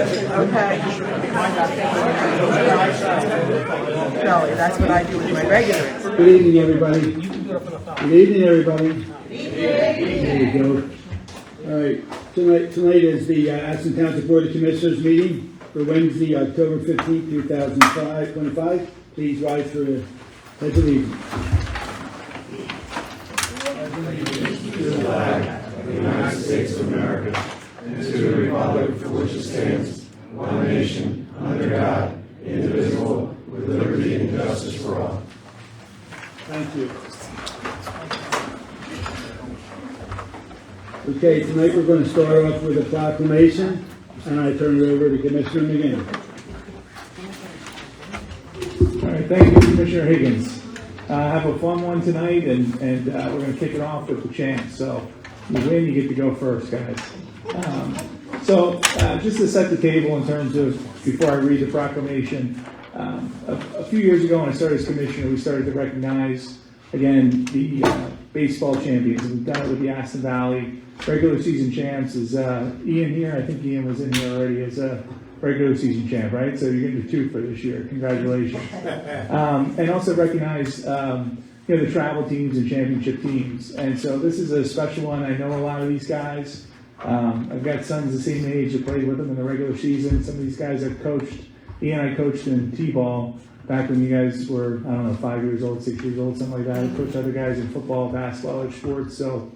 Okay. No, that's what I do with my regulars. Good evening, everybody. Good evening, everybody. There we go. All right. Tonight is the Aston Township Board of Commissioners meeting for Wednesday, October 15th, 2025. Please rise for the Pledge of Allegiance. To the flag of the United States of America and to the republic for which it stands, one nation, under God, indivisible, with liberty and justice for all. Thank you. Okay, tonight we're going to start off with a proclamation, and I turn it over to Commissioner McGinn. All right, thank you, Commissioner Higgins. Have a fun one tonight, and we're going to kick it off with the chant. So, you win, you get to go first, guys. Just to set the table in terms of, before I read the proclamation, a few years ago when I started as commissioner, we started to recognize, again, the baseball champions. And we've done it with the Aston Valley. Regular season champs is Ian here. I think Ian was in here already as a regular season champ, right? So you're getting the 2 for this year. Congratulations. And also recognize the travel teams and championship teams. And so this is a special one. I know a lot of these guys. I've got sons the same age that played with them in the regular season. Some of these guys I've coached. Ian, I coached in T-ball back when you guys were, 5 years old, 6 years old, something like that. I coached other guys in football, basketball, other sports. So,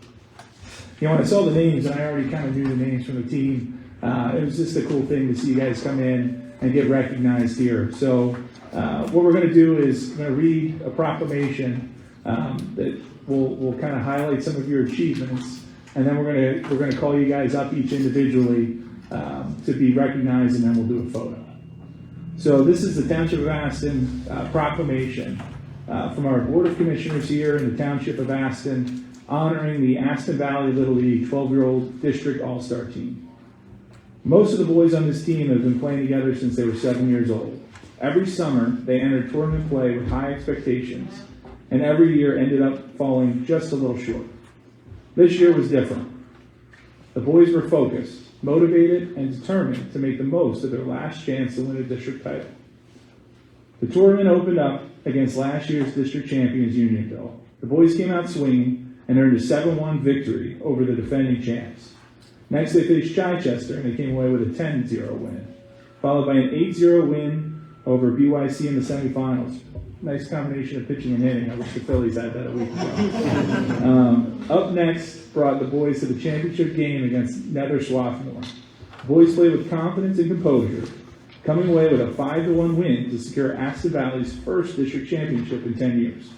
when I saw the names, and I already kind of knew the names from the team, it was just a cool thing to see you guys come in and get recognized here. So what we're going to do is I'm going to read a proclamation that will kind of highlight some of your achievements, and then we're going to call you guys up each individually to be recognized, and then we'll do a photo. So this is the Township of Aston proclamation from our Board of Commissioners here in the Township of Aston, honoring the Aston Valley Little League 12-year-old District All-Star team. Most of the boys on this team have been playing together since they were 7 years old. Every summer, they entered tournament play with high expectations, and every year ended up falling just a little short. This year was different. The boys were focused, motivated, and determined to make the most of their last chance to win a district title. The tournament opened up against last year's district champions, Unionville. The boys came out swinging and earned a 7-1 victory over the defending champs. Next, they faced Chichester, and they came away with a 10-0 win, followed by an 8-0 win over BYC in the semifinals. Nice combination of pitching and hitting. I wish the Phillies had that a week ago. Up next, brought the boys to the championship game against Nether Swarthmore. The boys played with confidence and composure, coming away with a 5-1 win to secure Aston Valley's first district championship in 10 years.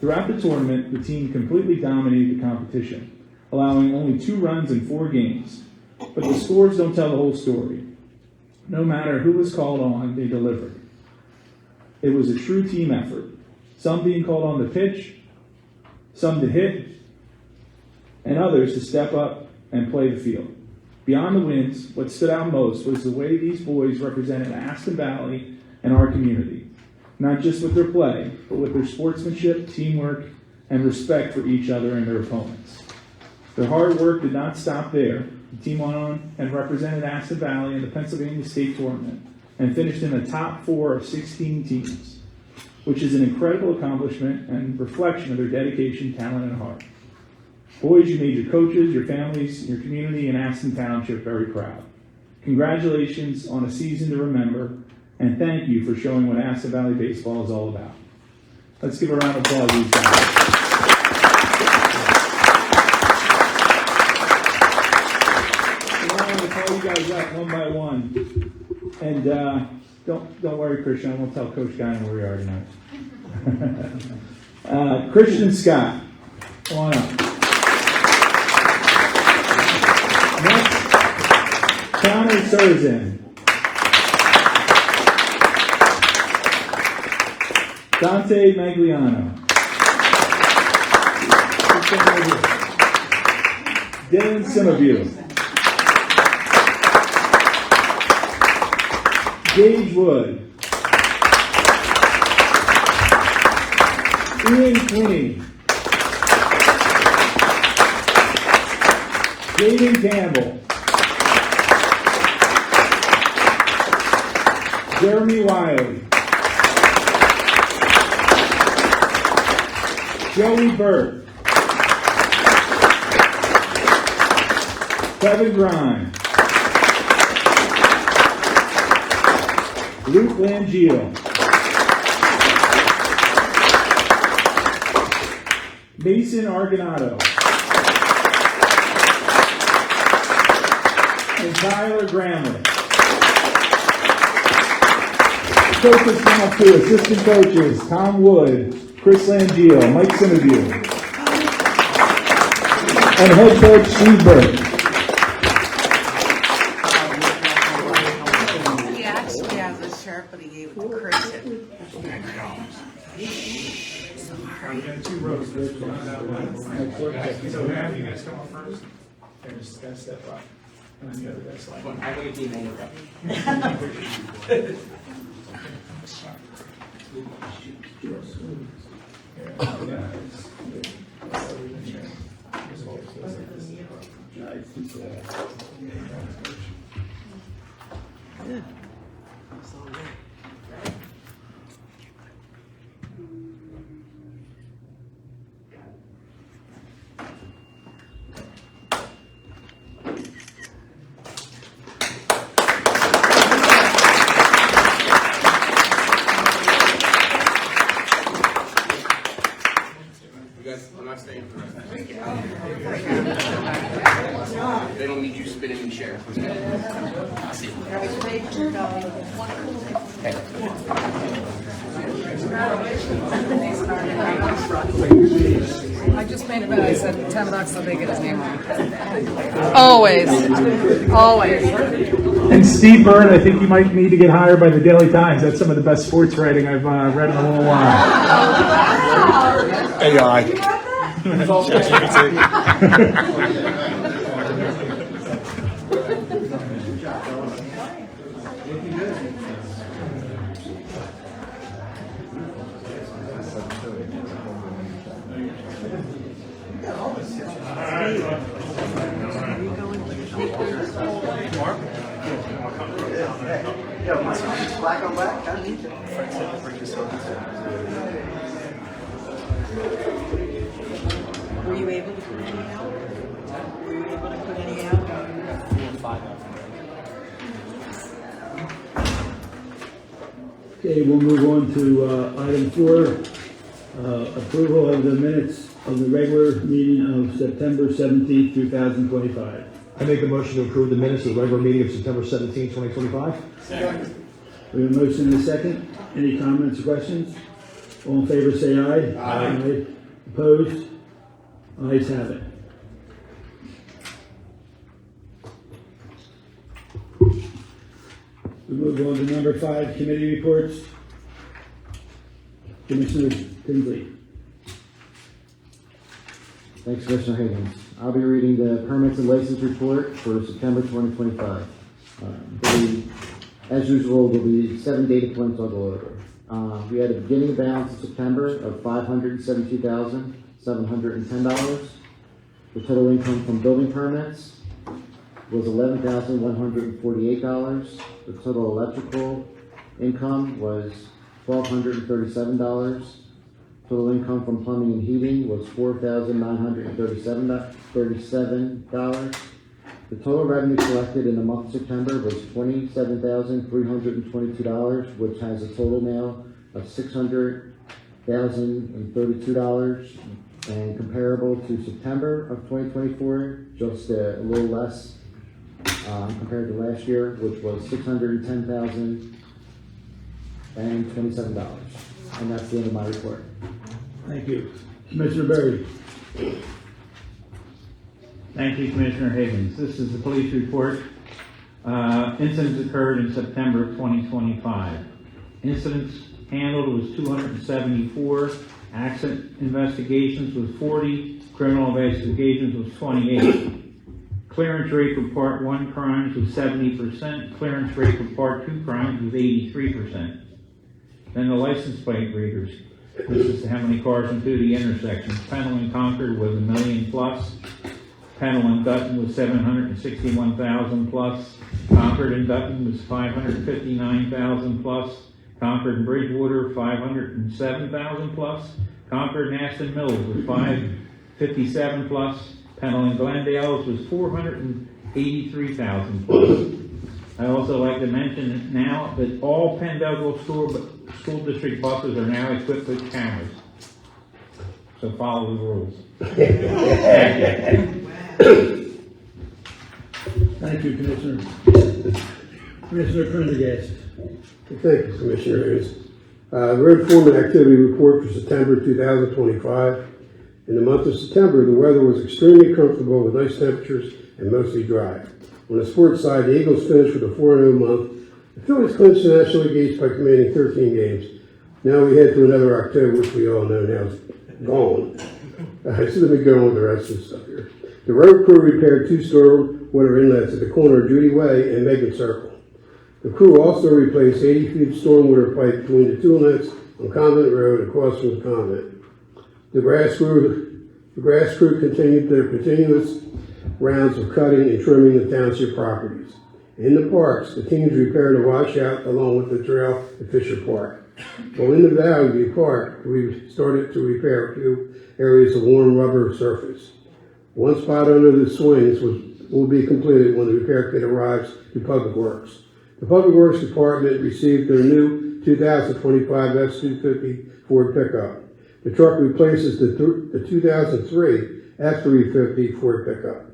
Throughout the tournament, the team completely dominated the competition, allowing only 2 runs in 4 games. But the scores don't tell the whole story. No matter who was called on, they delivered. It was a true team effort, some being called on to pitch, some to hit, and others to step up and play the field. Beyond the wins, what stood out most was the way these boys represented Aston Valley and our community. Not just with their play, but with their sportsmanship, teamwork, and respect for each other and their opponents. Their hard work did not stop there. The team went on and represented Aston Valley in the Pennsylvania State Tournament and finished in the top 4 of 16 teams, which is an incredible accomplishment and reflection of their dedication, talent, and heart. Boys, you made your coaches, your families, your community, and Aston Township very proud. Congratulations on a season to remember, and thank you for showing what Aston Valley baseball is all about. Let's give a round of applause to these guys. I'm going to call you guys up one by one. And don't worry, Christian, I won't tell Coach Guy where we are tonight. Christian Scott, come on up. Next, Connor Surzan. Dante Magliano. Dylan Simmerview. Gage Wood. Ian Quinney. Jaden Campbell. Jeremy Wiley. Joey Burt. Kevin Grimes. Luke Langio. Mason Argonato. And Tyler Gramley. Coaches come up to assistant coaches Tom Wood, Chris Langio, Mike Simmerview, and head coach Steve Burke. He actually has a shirt, but he gave it to Christian. We got 2 rows. So now you guys come up first. And just gotta step up. And then the other guys slide. I'm not staying for the rest of the day. They don't need you spinning and sharing. I'll see you. I just made a bet. I said $10 so they get his name wrong. Always. Always. And Steve Byrne, I think you might need to get hired by the Daily Times. That's some of the best sports writing I've read in a little while. AI. Black on black, Were you able to put any out? Were you able to put any out? Okay, we'll move on to item 4, approval of the minutes of the regular meeting of September 17th, 2025. I make a motion to approve the minutes of the regular meeting of September 17, 2025. We have a motion and a second. Any comments or questions? All in favor say aye. Aye. Opposed? Ayes have it. We move on to number 5, committee reports. Commissioner Tinsley. Thanks, Commissioner Higgins. I'll be reading the permits and license report for September 2025. As usual, there'll be 7 data points I'll go over. We had a beginning balance in September of $572,710. The total income from building permits was $11,148. The total electrical income was $1,237. Total income from plumbing and heating was $4,937. The total revenue collected in the month of September was $27,322, which has a total now of $600,032, and comparable to September of 2024, just a little less compared to last year, which was $610,027. And that's the end of my report. Thank you. Commissioner Berry. Thank you, Commissioner Higgins. This is the police report. Incidents occurred in September of 2025. Incidents handled was 274. Accident investigations was 40. Criminal investigations was 28. Clearance rate for Part 1 crimes was 70%. Clearance rate for Part 2 crimes was 83%. Then the license plate readers. This is how many cars went through the intersections. Pennell and Concord was 1 million plus. Pennell and Dutton was 761,000 plus. Concord and Dutton was 559,000 plus. Concord and Bridgewater, 507,000 plus. Concord and Aston Mills was 557 plus. Pennell and Glendale's was 483,000 plus. I also like to mention now that all Penn Douglas school district buses are now equipped with cameras. So follow the rules. Thank you, Commissioner. Commissioner Prendergast. Thank you, Commissioner Hayes. Road foreman activity report for September 2025. In the month of September, the weather was extremely comfortable with nice temperatures and mostly dry. On the sports side, the Eagles finished with a 4-0 month. The Phillies clinched the National League East by commanding 13 games. Now we head to another October, which we all know now is gone. So let me go on with the rest of the stuff here. The road crew repaired 2 storm water inlets at the corner of Judy Way and Megan Circle. The crew also replaced 80 feet of stormwater pipe between the 2 inlets on Convent Road across from the convent. The grass crew continued their continuous rounds of cutting and trimming the township properties. In the parks, the teams repaired a washout along with the trail at Fisher Park. While in the Valley View Park, we started to repair a few areas of worn rubber surface. One spot under the swings will be completed when the repair kit arrives to Public Works. The Public Works Department received their new 2025 F-250 Ford pickup. The truck replaces the 2003 F-350 Ford pickup.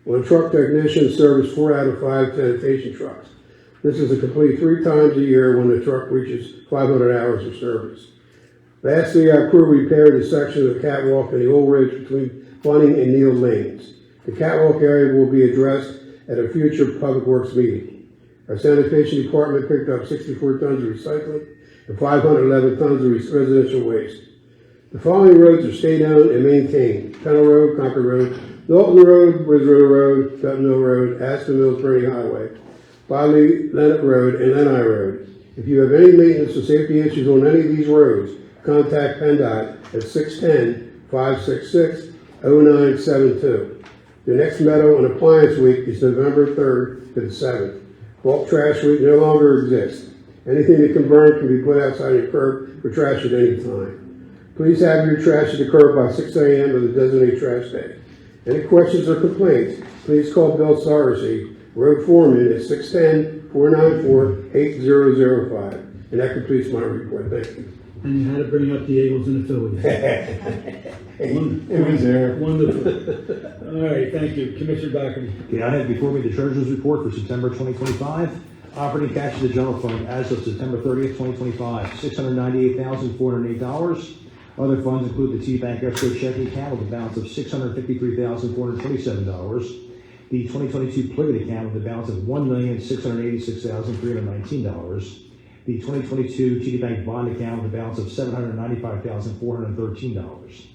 One truck technician serves 4 out of 5 sanitation trucks. This is a complete 3 times a year when the truck reaches 500 hours of service. Lastly, our crew repaired a section of the catwalk in the old ridge between Bunning and Neal Lanes. The catwalk area will be addressed at a future Public Works meeting. Our sanitation department picked up 64 tons of recycling and 511 tons of residential waste. The following roads are state-owned and maintained: Pennell Road, Concord Road, Dalton Road, Bridgewater Road, Dutton Mill Road, Aston Mills Burning Highway, Bodley Lennox Road, and Lenai Road. If you have any maintenance or safety issues on any of these roads, contact PennDOT at 610-566-0972. The next Meadow and Appliance Week is November 3rd to the 7th. Bulk Trash Week no longer exists. Anything that can burn can be put outside your curb for trash at any time. Please have your trash at the curb by 6 a.m. of the designated trash day. Any questions or complaints, please call Bill Sarsi, Road Foreman, at 610-494-8005. And that completes my report. Thank you. And you had to bring up the Eagles and the Phillies. It was there. Wonderful. All right, thank you. Commissioner Doherty. Okay, I have before me the Treasurer's Report for September 2025. Operating cash to the general fund as of September 30th, 2025, $698,408. Other funds include the T-Bank escrow checking account with a balance of $653,427. The 2022 Pliget account with a balance of $1,686,319. The 2022 TD Bank bond account with a balance of $795,413.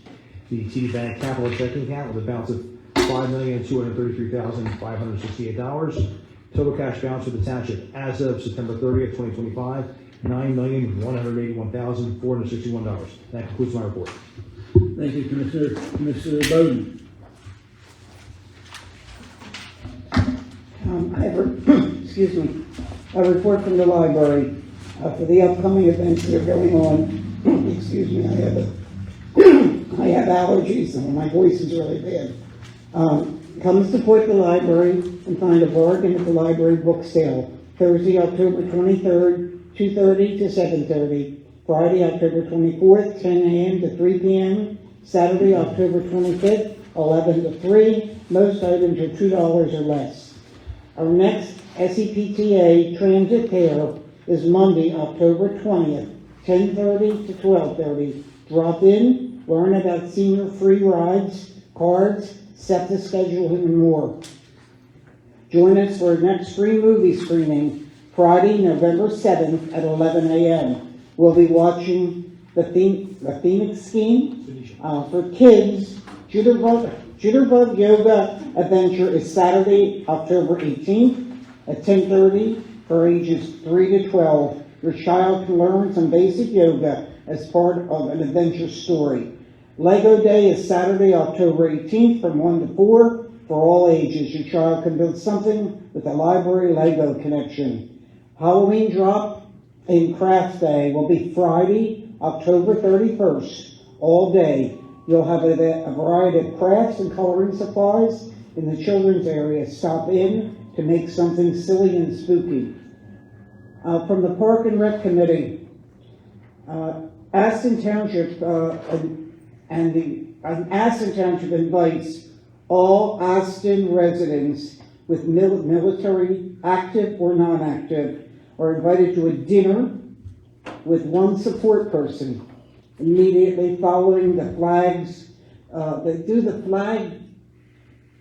The TD Bank capital checking account with a balance of $5,233,568. Total cash balance for the township as of September 30th, 2025, $9,181,461. That concludes my report. Thank you, Commissioner. Commissioner Bowden. I have excuse me, a report from the library for the upcoming events that are going on. Excuse me, I have allergies and my voice is really bad. Come support the library and find a bargain at the library book sale. Thursday, October 23rd, 2:30 to 7:30. Friday, October 24th, 10 a.m. to 3 p.m. Saturday, October 25th, 11 to 3. Most items are $2 or less. Our next SEPTA transit fair is Monday, October 20th, 10:30 to 12:30. Drop in, learn about senior free rides, cards, set the schedule, and more. Join us for our next free movie screening, Friday, November 7th at 11 a.m. We'll be watching the Phoenix Scheme. For kids, Jitterbug Yoga Adventure is Saturday, October 18th at 10:30 for ages 3 to 12. Your child can learn some basic yoga as part of an adventure story. Lego Day is Saturday, October 18th from 1 to 4. for all ages. Your child can build something with the library Lego connection. Halloween drop in Craft Day will be Friday, October 31st, all day. You'll have a variety of crafts and coloring supplies in the children's area. Stop in to make something silly and spooky. From the Park and Rec Committee, Aston Township Aston Township invites all Aston residents with military, active or non-active, are invited to a dinner with one support person immediately following the flags. They do the flag.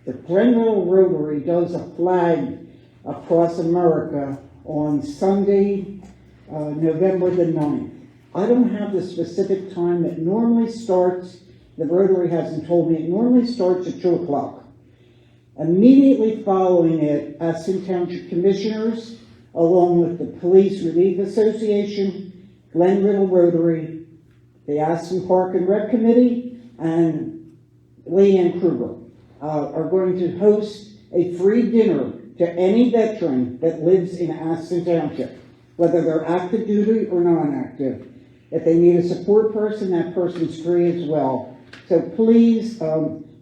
The Glenville Rotary does a flag across America on Sunday, November the 9th. I don't have the specific time. It normally starts, the Rotary hasn't told me, it normally starts at 2 o'clock. Immediately following it, Aston Township Commissioners, along with the Police Relief Association, Glenville Rotary, the Aston Park and Rec Committee, and Leanne Kruger are going to host a free dinner to any veteran that lives in Aston Township, whether they're active duty or non-active. If they need a support person, that person's free as well. So please,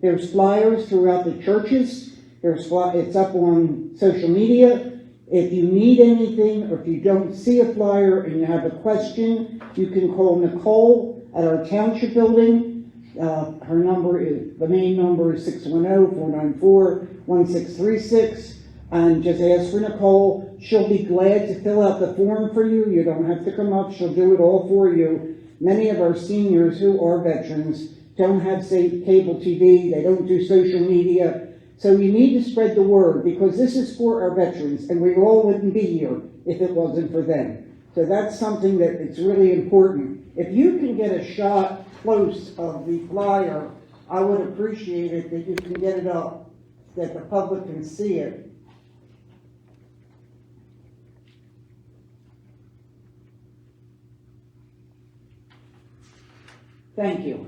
there's flyers throughout the churches. It's up on social media. If you need anything, or if you don't see a flyer and you have a question, you can call Nicole at our township building. Her number is, the main number is 610-494-1636. And just ask for Nicole. She'll be glad to fill out the form for you. You don't have to come up. She'll do it all for you. Many of our seniors who are veterans don't have, say, cable TV. They don't do social media. So you need to spread the word, because this is for our veterans, and we all wouldn't be here if it wasn't for them. So that's something that it's really important. If you can get a shot close of the flyer, I would appreciate it that you can get it up, that the public can see it. Thank you.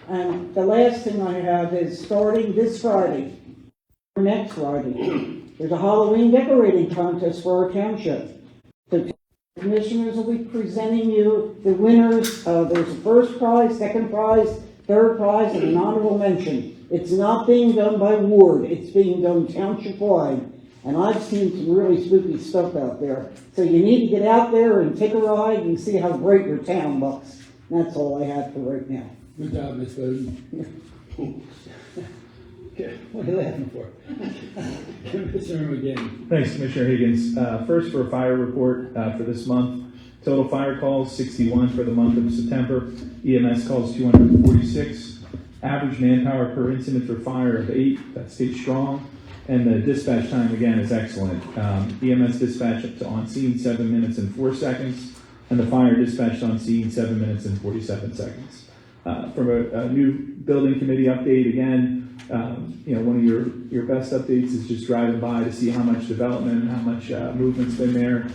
And the last thing I have is starting this Friday, or next Friday, there's a Halloween decorating contest for our township. So commissioners will be presenting you the winners. There's a first prize, second prize, third prize, and an honorable mention. It's not being done by ward, it's being done township-wide. And I've seen some really spooky stuff out there. So you need to get out there and take a ride and see how great your town looks. That's all I have for right now. Good job, Ms. Bowden. Okay, what are you laughing for? Commissioner McGinn. Thanks, Commissioner Higgins. First, for a fire report for this month. Total fire calls, 61 for the month of September. EMS calls, 246. Average manpower per incident for fire of 8. That stays strong. And the dispatch time, again, is excellent. EMS dispatch up to on scene, 7 minutes and 4 seconds. And the fire dispatched on scene, 7 minutes and 47 seconds. From a new building committee update, again, one of your best updates is just driving by to see how much development and how much movement's been there.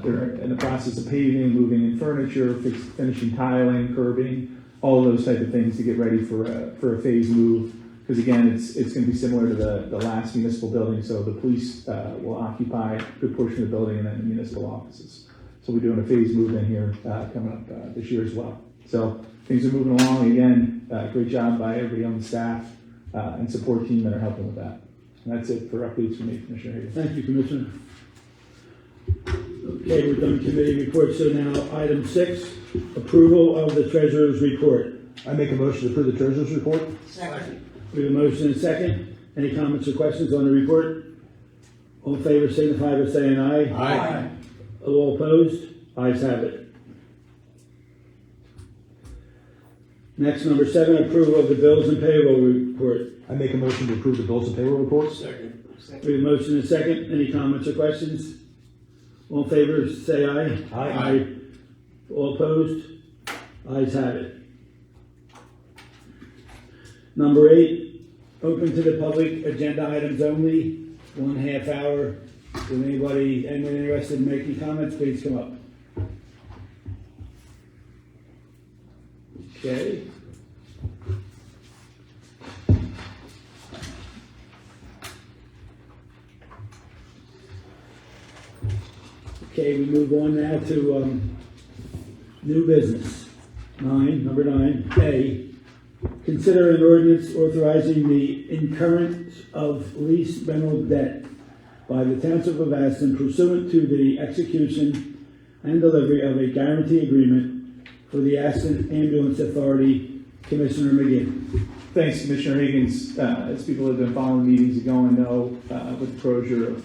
They're in the process of paving, moving in furniture, finishing tiling, curbing, all of those type of things to get ready for a phase move. Because again, it's going to be similar to the last municipal building. So the police will occupy a good portion of the building, and then the municipal offices. So we're doing a phase move in here coming up this year as well. So things are moving along. Again, great job by everybody on the staff and support team that are helping with that. And that's it for updates from me, Commissioner Higgins. Thank you, Commissioner. Okay, we're done committee reports. So now, item 6, approval of the treasurer's report. I make a motion to approve the treasurer's report. Second. We have a motion and a second. Any comments or questions on the report? All in favor, signify by saying aye. Aye. All opposed? Ayes have it. Next, number 7, approval of the bills and payroll report. I make a motion to approve the bills and payroll reports. Second. We have a motion and a second. Any comments or questions? All in favor, say aye. Aye. All opposed? Ayes have it. Number 8, open to the public, agenda items only, 1/2 hour. Is anyone interested in making comments, please come up. Okay. Okay, we move on now to new business. Number 9, A, consider an ordinance authorizing the incurrence of lease rental debt by the Township of Aston pursuant to the execution and delivery of a guarantee agreement for the Aston Ambulance Authority. Commissioner McGinn. Thanks, Commissioner Higgins. As people have been following meetings ago and know, with the closure of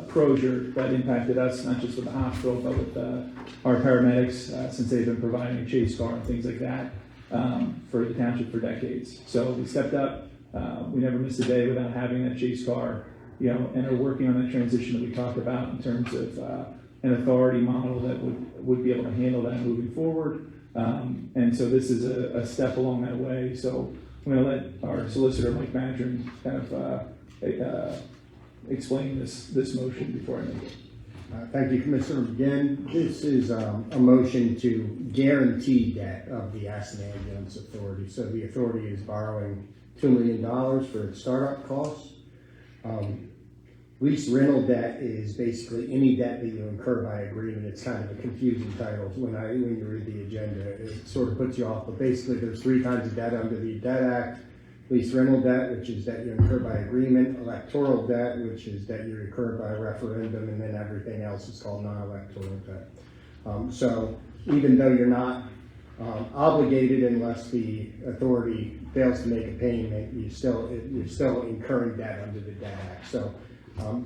Crozier, that impacted us, not just with the hospital, but with our paramedics, since they've been providing a chase car and things like that for the township for decades. So we stepped up. We never missed a day without having that chase car, and are working on that transition that we talked about in terms of an authority model that would be able to handle that moving forward. And so this is a step along that way. So I'm going to let our solicitor, Mike Madron, kind of explain this motion before I make it. Thank you, Commissioner McGinn. This is a motion to guarantee debt of the Aston Ambulance Authority. So the authority is borrowing $2 million for its startup costs. Lease rental debt is basically any debt that you incur by agreement. It's kind of a confusing title. When you read the agenda, it sort of puts you off. But basically, there's 3 kinds of debt under the Debt Act. Lease rental debt, which is debt you incur by agreement. Electoral debt, which is debt you incur by referendum. And then everything else is called non-electoral debt. So even though you're not obligated unless the authority fails to make a payment, you're still incurring debt under the Debt Act. So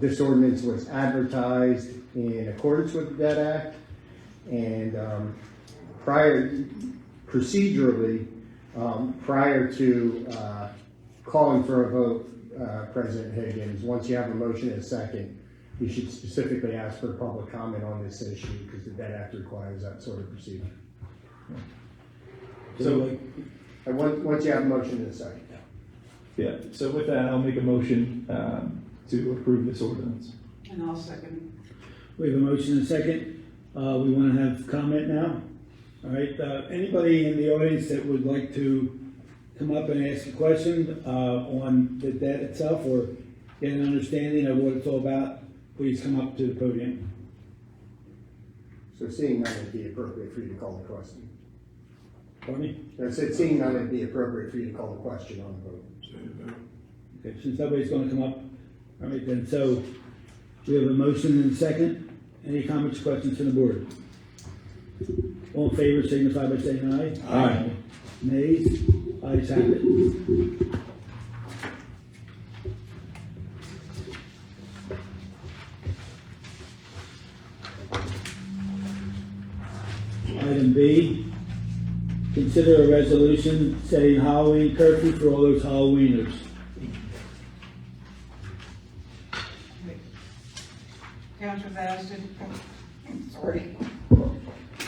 this ordinance was advertised in accordance with the Debt Act, and procedurally, prior to calling for a vote, President Higgins, once you have a motion and a second, you should specifically ask for public comment on this issue because the Debt Act requires that sort of procedure. So, once you have a motion and a second. yeah. So with that, I'll make a motion to approve this ordinance. And I'll second. We have a motion and a second. We want to have comment now. All right. Anybody in the audience that would like to come up and ask a question on the debt itself or get an understanding of what it's all about, please come up to the podium. So seeing none, it'd be appropriate for you to call the question. Pardon me? I said seeing none, it'd be appropriate for you to call the question on the vote. Okay, since nobody's going to come up, all right then. So we have a motion and a second. Any comments, questions from the board? All in favor, signify by saying aye. Aye. Nays? Ayes have it. Item B, consider a resolution setting Halloween curfew for all those Halloweeners. Township of Aston, sorry.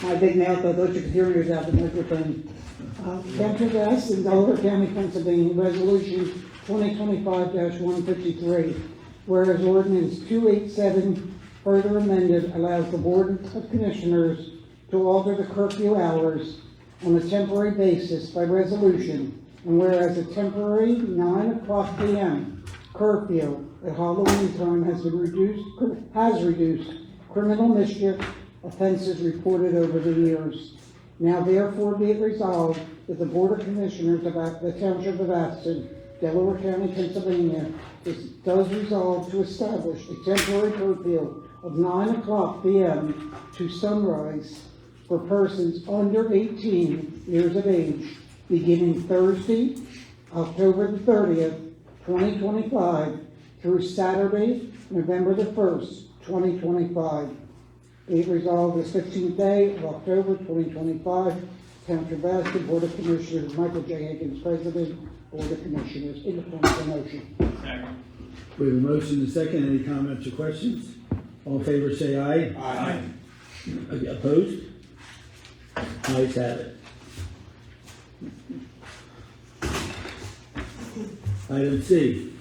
My big mouth, I thought you could hear me without the microphone. Township of Aston, Delaware County, Pennsylvania, Resolution 2025-153, whereas Ordinance 287 further amended allows the Board of Commissioners to alter the curfew hours on a temporary basis by resolution, and whereas a temporary 9 o'clock p.m. curfew at Halloween time has reduced criminal mischief offenses reported over the years. Now therefore be it resolved that the Board of Commissioners of the Township of Aston, Delaware County, Pennsylvania, does resolve to establish a temporary curfew of 9 o'clock p.m. to sunrise for persons under 18 years of age, beginning Thursday, October the 30th, 2025, through Saturday, November the 1st, 2025. Be it resolved this 15th day of October 2025, Township of Aston, Board of Commissioners, Michael J. Higgins, President, Board of Commissioners, in the form of a motion. We have a motion and a second. Any comments or questions? All in favor say aye. Aye. Opposed? Ayes have it. Item C,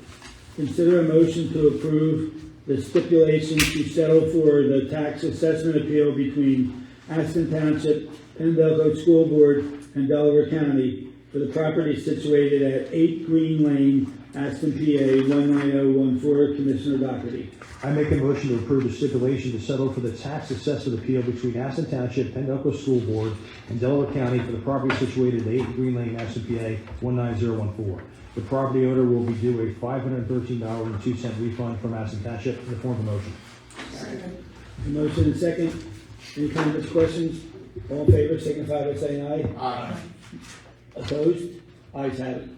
consider a motion to approve the stipulation to settle for the tax assessment appeal between Aston Township, Penn-Delco School Board, and Delaware County for the property situated at 8 Green Lane, Aston, PA 19014, Commissioner Doherty. I make a motion to approve the stipulation to settle for the tax assessment appeal between Aston Township, Pembroke School Board, and Delaware County for the property situated at 8 Green Lane, Aston, PA 19014. The property owner will be due a $513.02 refund from Aston Township in the form of a motion. A motion and second. Any comments, questions? All in favor, signify by saying aye. Aye. Opposed? Ayes have it.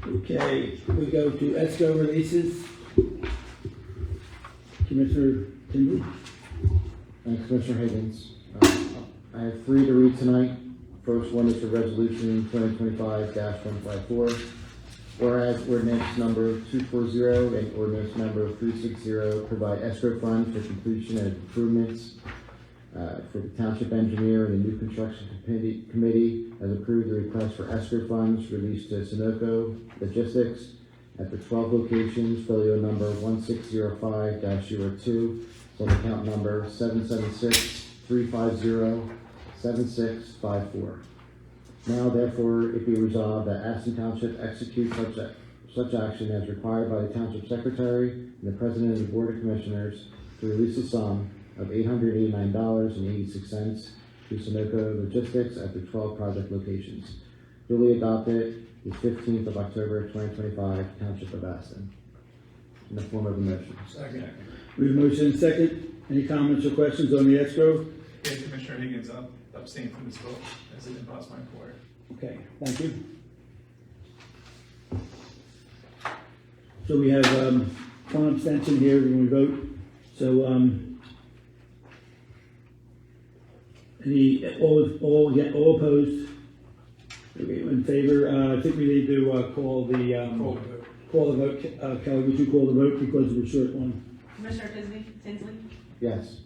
Okay, we go to escrow releases. Commissioner Tinsley. Thanks, Commissioner Higgins. I have 3 to read tonight. First one is for Resolution 2025-154. Whereas ordinance number 240 and ordinance number 360 provide escrow funds for completion and improvements for the township engineer and the new construction committee has approved the request for escrow funds released to Sunoco Logistics at the 12 locations, folio number 1605-02, on account number 776-350-7654. Now therefore it be resolved that Aston Township execute such action as required by the Township Secretary and the President of the Board of Commissioners to release a sum of $889.86 to Sunoco Logistics at the 12 project locations. Duly adopted the 15th of October 2025, Township of Aston. In the form of a motion. Second. We have a motion and second. Any comments or questions on the escrow? Yeah, Commissioner Higgins, abstain from this vote as it didn't pass my board. Okay, thank you. So we have one abstention here when we vote. So all opposed? Okay, in favor? I think we need to call the vote. Kelly, would you call the vote because we're short one? Commissioner Tinsley? Yes.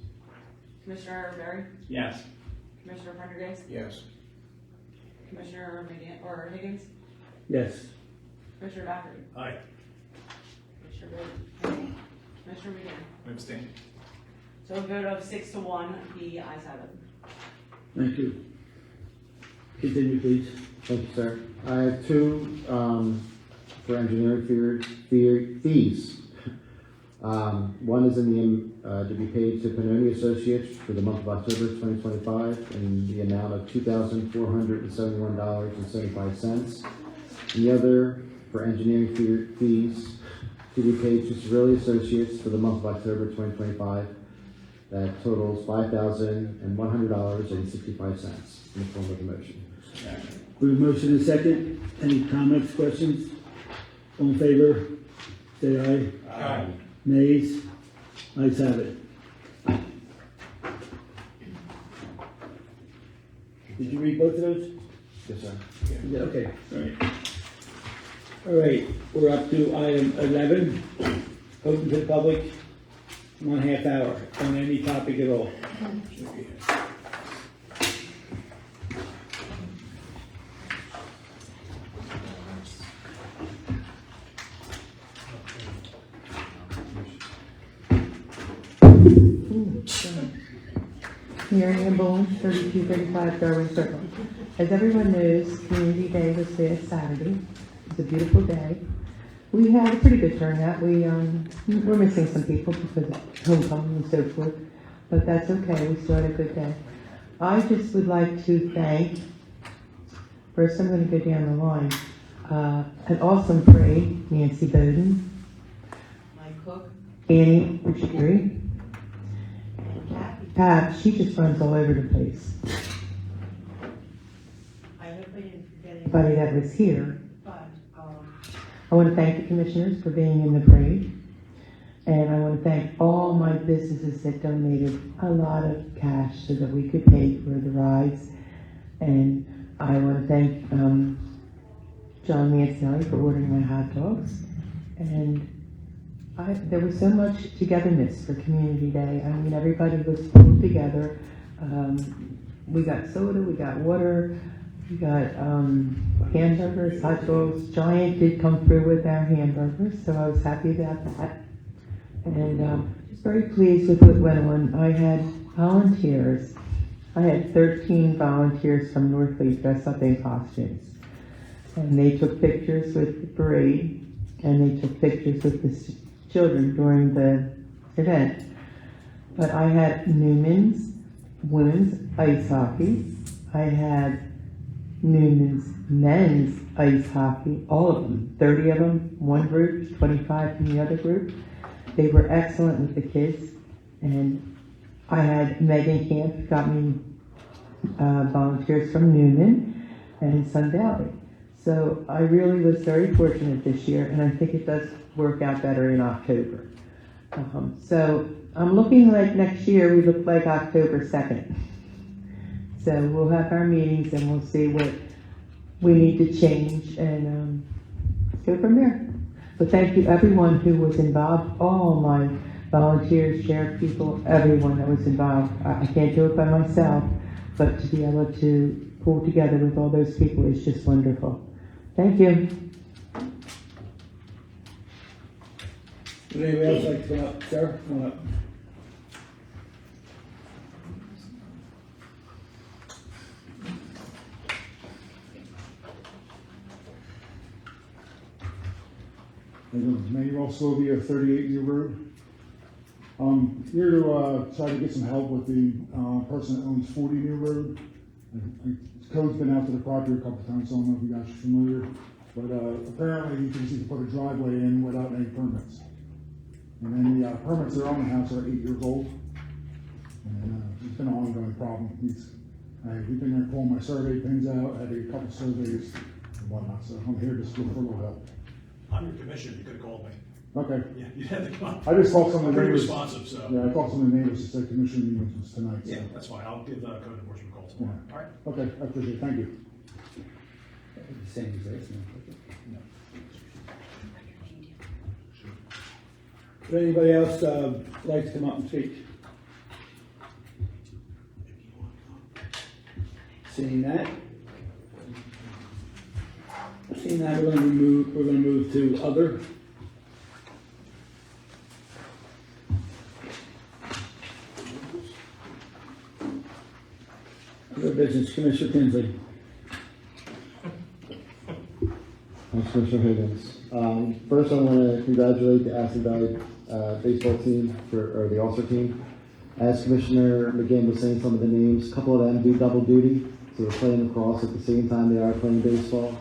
Commissioner Berry? Yes. Commissioner Prendergast? Yes. Commissioner McGinn, or Higgins? Yes. Commissioner Doherty? Aye. Commissioner McGinn? Abstain. So a vote of 6-1, the ayes have it. Thank you. Continue, please. Thank you, sir. I have 2 for engineering fees. One is in the to be paid to Panoni Associates for the month of October 2025 in the amount of $2,471.75. And the other for engineering fees to be paid to Cirilli Associates for the month of October 2025. That totals $5,100.65 in the form of a motion. We have a motion and second. Any comments, questions? All in favor? Say aye. Aye. Nays? Ayes have it. Did you read both of those? Yes, sir. Yeah, okay, all right. All right, we're up to item 11, open to the public, 1/2 hour on any topic at all. Mary Ann Bowen, 3235 Darwin Circle. As everyone knows, Community Day was last Saturday. It was a beautiful day. We had a pretty good turnout. We're missing some people because of homecoming and so forth, but that's okay. We still had a good day. I just would like to thank, first I'm going to go down the line, an awesome parade, Nancy Bowden, Mike Cook? Annie Bushiri, Pat, she just runs all over the place. I hope I didn't forget anybody that was here, but I want to thank the commissioners for being in the parade. And I want to thank all my businesses that donated a lot of cash so that we could pay for the rides. And I want to thank John Mancinelli for ordering my hot dogs. And there was so much togetherness for Community Day. I mean, everybody was pulled together. We got soda, we got water, we got hamburgers, hot dogs. Giant did come through with our hamburgers, so I was happy about that. And just very pleased with what went on. I had volunteers I had 13 volunteers from Northleaf dressed up in costumes. And they took pictures with the parade, and they took pictures with the children during the event. But I had Newman's women's ice hockey. I had Newman's men's ice hockey, all of them, 30 of them, one group, 25 from the other group. They were excellent with the kids. And I had Megan Camp got me volunteers from Newman and Sun Valley. So I really was very fortunate this year, and I think it does work out better in October. So I'm looking like next year we look like October 2nd. So we'll have our meetings and we'll see what we need to change and go from there. But thank you everyone who was involved, all my volunteers, sheriff people, everyone that was involved. I can't do it by myself, but to be able to pull together with all those people is just wonderful. Thank you. Would anybody else like to come up? Sarah, come on up. Mayor Sylvia, 38 Year Road. Here to try to get some help with the person that owns 40 Year Road. Code's been out to the property a couple times, so I don't know if you guys are familiar. But apparently he thinks he can put a driveway in without any permits. And then the permits that are on the house are 8 years old. And it's been an ongoing problem. We've been there pulling my survey pins out, had a couple surveys and whatnot, so I'm here just looking for a little help. I'm your commissioner, you could have called me. Okay. Yeah, you had to come up. I just talked to some of the Pretty neighbors. responsive, so. Yeah, I talked to some of the neighbors, said commission meeting was tonight. Yeah, So. that's fine, I'll give code enforcement a call tomorrow. Yeah. All right. Okay, I appreciate it, thank you. Same as this. Would anybody else like to come up and speak? Seeing that, we're going to move to other. Other business, Commissioner Kinsley. Thanks, Commissioner Higgins. First, I want to congratulate the Aston Valley baseball team, or the All-Star team. As Commissioner McGinn was saying some of the names, a couple of them do double duty, so they're playing lacrosse at the same time they are playing baseball.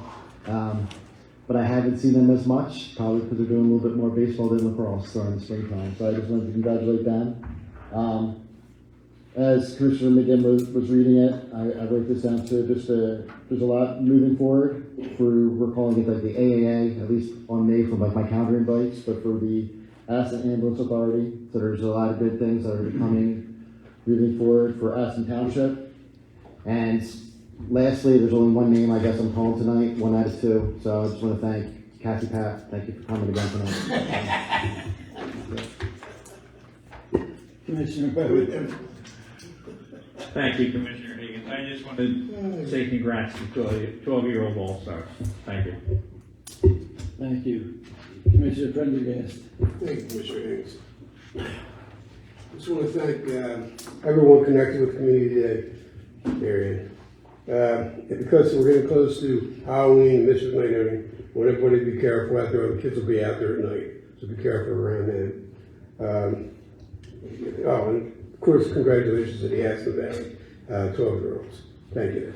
But I haven't seen them as much, probably because they're doing a little bit more baseball than lacrosse during the springtime. So I just wanted to congratulate them. As Commissioner McGinn was reading it, I wrote this down too. There's a lot moving forward. We're calling it like the AAA, at least on May for like my calendar invites, but for the Aston Ambulance Authority. So there's a lot of good things that are coming, moving forward for Aston Township. And lastly, there's only one name I guess I'm calling tonight, 1 out of 2. So I just want to thank Cassie Pat. Thank you for coming again tonight. Commissioner Bowden. Thank you, Commissioner Higgins. I just want to say congrats to 12-year-old All-Stars. Thank you. Thank you. Commissioner Prendergast. Thank you, Commissioner Higgins. I just want to thank everyone connected with Community Day area. And because we're getting close to Halloween, Mrs. Night, I want everybody to be careful out there. The kids will be out there at night, so be careful around then. And of course, congratulations to the Aston Valley 12-year-olds. Thank you.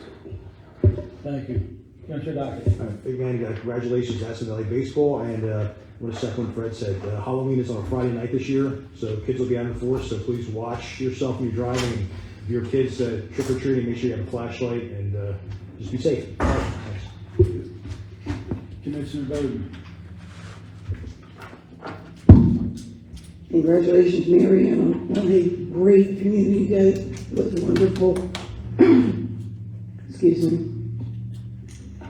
Thank you. Commissioner Dockett. Again, congratulations to Aston Valley Baseball, and I want to second what Fred said. Halloween is on a Friday night this year, so kids will be out in force, so please watch yourself when you're driving. And if your kids trick-or-treating, make sure you have a flashlight, and just be safe. All right, thanks. Commissioner Bowden. Congratulations, Mary, on a great community day. It was wonderful. Excuse me.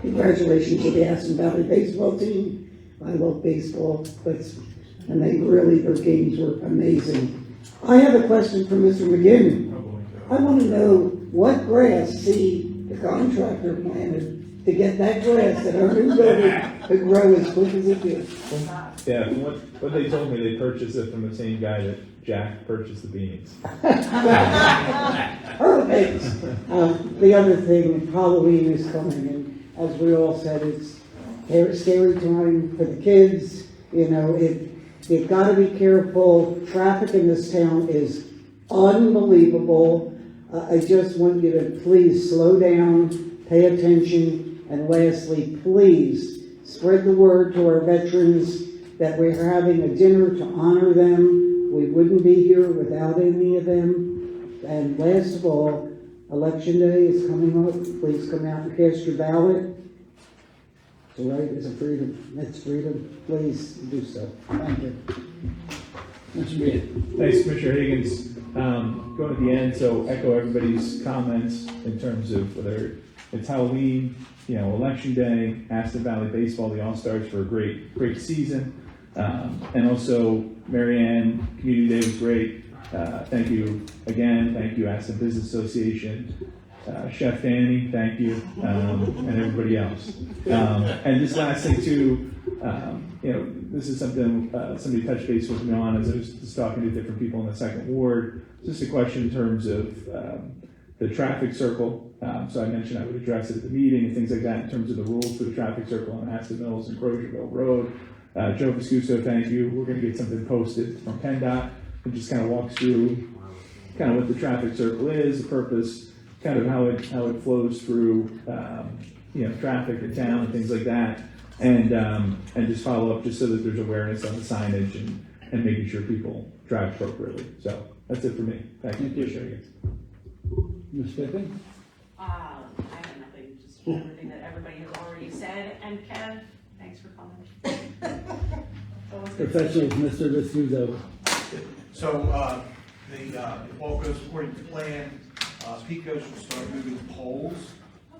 Congratulations to the Aston Valley baseball team. I love baseball, and their games were amazing. I have a question for Mr. McGinn. I want to know what grass the contractor planted to get that grass at our new building to grow as quick as it did. Yeah, from what they told me, they purchased it from the same guy that Jack purchased the beans. Perfect. The other thing, Halloween is coming, and as we all said, it's a scary time for the kids. You know, you've got to be careful. Traffic in this town is unbelievable. I just want you to please slow down, pay attention, and lastly, please spread the word to our veterans that we're having a dinner to honor them. We wouldn't be here without any of them. And last of all, Election Day is coming up. Please come out and cast your ballot. It's all right, it's a freedom. It's freedom. Please do so. Thank you. Thanks, Commissioner Higgins. Going at the end, so echo everybody's comments in terms of whether it's Halloween, Election Day, Aston Valley Baseball, the All-Stars for a great season. And also, Marianne, Community Day was great. Thank you again. Thank you, Aston Business Association. Chef Danny, thank you, and everybody else. And this last thing too, this is something somebody touched base with me on as I was just talking to different people in the second ward. Just a question in terms of the traffic circle. So I mentioned I would address it at the meeting and things like that in terms of the rules for the traffic circle on Aston Mills and Crozierville Road. Joe Viscuso, thank you. We're going to get something posted from PennDOT and just kind of walks through kind of what the traffic circle is, the purpose, kind of how it flows through, traffic in town and things like that, and just follow up just so that there's awareness on the signage and making sure people drive appropriately. So that's it for me. Thank you. Ms. Pippin? I have nothing, just everything that everybody has already said. And Kev, thanks for coming. Professionals, Mr. Viscuso. So, if all goes according to plan, Picos will start moving poles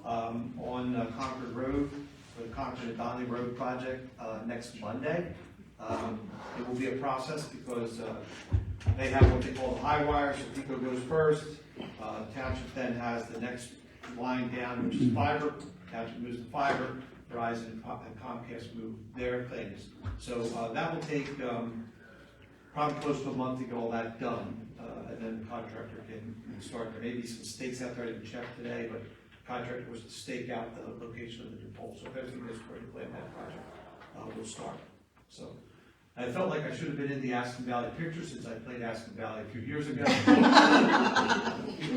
on Concord Road for the Concord and Donley Road project next Monday. It will be a process because they have what they call the high wire, so Pico goes first. Township then has the next line down, which is fiber. Township moves the fiber. Verizon and Comcast move their things. So that will take probably close to a month to get all that done. And then the contractor can start. There may be some stakes out there I didn't check today, but the contractor was to stake out the location of the new pole. So if everything goes according to plan, that project will start. So I felt like I should have been in the Aston Valley picture since I played Aston Valley a few years ago. Put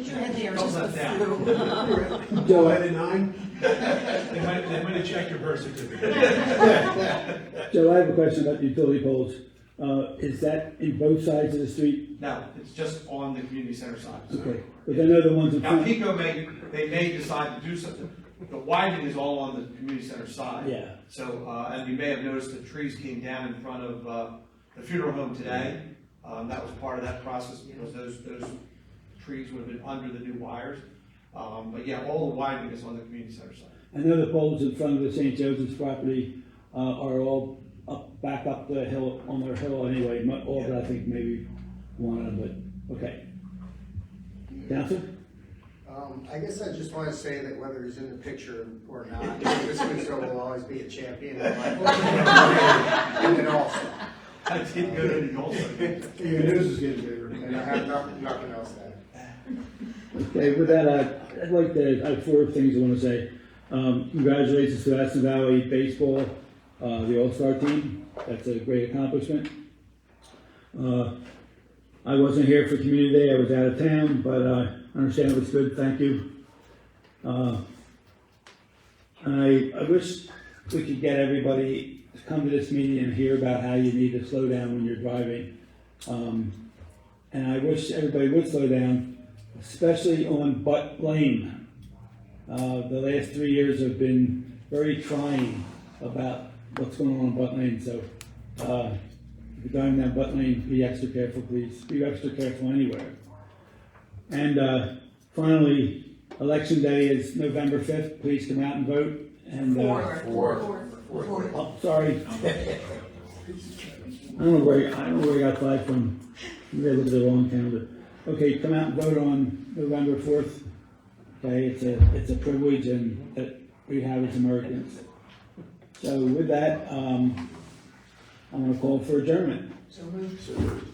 your head there just left down. Joe, At 9? They might have checked your birth certificate. Joe, I have a question about the utility poles. Is that in both sides of the street? No, it's just on the community center side. Okay, but I know the ones in Now, front. Pico may decide to do something. The widening is all on the community center side. Yeah. So, and you may have noticed the trees came down in front of the funeral home today. That was part of that process because those trees would have been under the new wires. But yeah, all the widening is on the community center side. I know the poles in front of the St. Joseph's property are all back up the hill, on their hill anyway. Not all, but I think maybe one of them, but okay. Counselor? I guess I just want to say that whether he's in the picture or not, Viscuso will always be a champion in my book. And an all-star. I did go to the all-star. Your news is getting bigger, and I have nothing else to add. Okay, with that, I have four things I want to say. Congratulations to Aston Valley Baseball, the All-Star team. That's a great accomplishment. I wasn't here for Community Day, I was out of town, but I understand it was good, thank you. And I wish we could get everybody to come to this meeting and hear about how you need to slow down when you're driving. And I wish everybody would slow down, especially on Butt Lane. The last 3 years have been very trying about what's going on Butt Lane, so if you're driving down Butt Lane, be extra careful, please. Be extra careful anywhere. And finally, Election Day is November 5th. Please come out and vote. And Fourth. Oh, sorry. I don't know where I got 5 from. Maybe I looked at the wrong calendar. Okay, come out and vote on November 4th. Okay, it's a privilege and that we have as Americans. So with that, I'm going to call for adjournment. So moved.